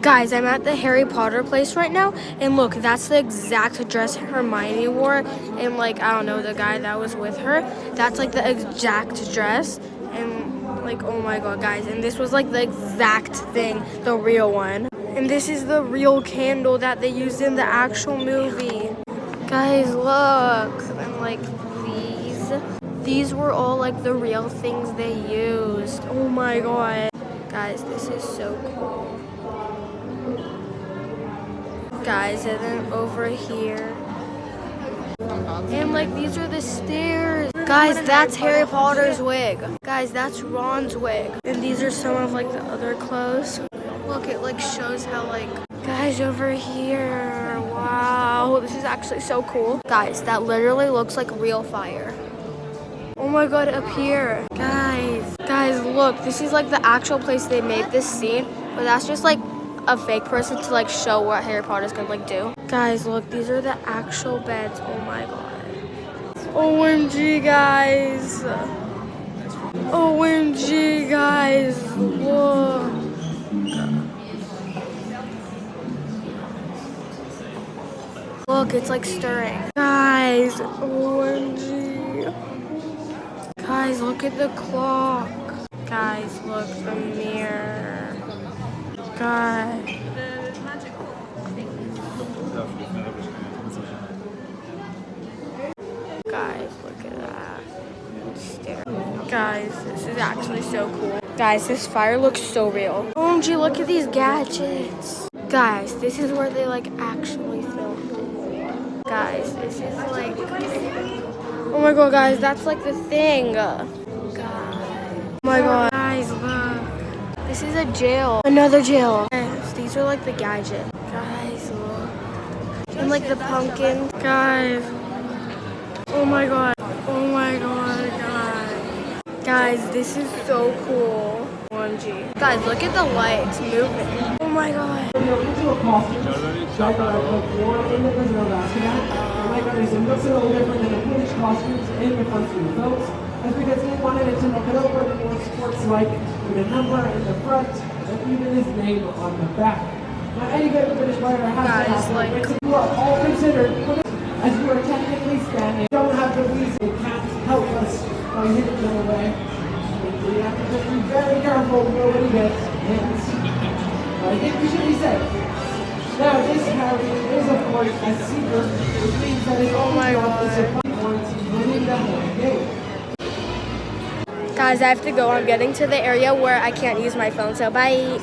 Guys, I'm at the Harry Potter place right now, and look, that's the exact dress Hermione wore, and like, I don't know, the guy that was with her, that's like the exact dress, and like, oh my god, guys, and this was like the exact thing, the real one. And this is the real candle that they used in the actual movie. Guys, look, and like these were all like the real things they used. Oh my god. Guys, this is so cool. Guys, and then over here. And like these are the stairs. Guys, that's Harry Potter's wig. Guys, that's Ron's wig. And these are some of like the other clothes. Look, it like shows how like, guys, over here. Wow, this is actually so cool. Guys, that literally looks like real fire. Oh my god, up here. Guys, look, this is like the actual place they made this scene, but that's just like a fake person to like show what Harry Potter's gonna like do. Guys, look, these are the actual beds. Oh my god. OMG, guys. OMG, guys. Look. Look, it's like stirring. Guys, OMG. Guys, look at the clock. Guys, look, the mirror. God. Guys, look at that. Stare. Guys, this is actually so cool. Guys, this fire looks so real. OMG, look at these gadgets. Guys, this is where they like actually filmed it. Guys, this is like... Oh my god, guys, that's like the thing. God. Oh my god. Guys, look. This is a jail. Another jail. Guys, these are like the gadgets. Guys, look. And like the pumpkin. Guys. Oh my god. Oh my god, guys. Guys, this is so cool. OMG. Guys, look at the lights moving. Oh my god. Looks a little different than the British costumes in the first few films. That's because they wanted it to look a little bit more sports-like, with a number in the front and even his name on the back. Now, any good British writer has to like, you are all considered, as you are technically Spanish. You don't have the reason you can't help us by hitting them away. You have to just be very careful nobody gets hit. I think we should be safe. Now, this Harry is, of course, a seeker, which means that his only job is to find points winning the whole game. Guys, I have to go. I'm getting to the area where I can't use my phone, so bye.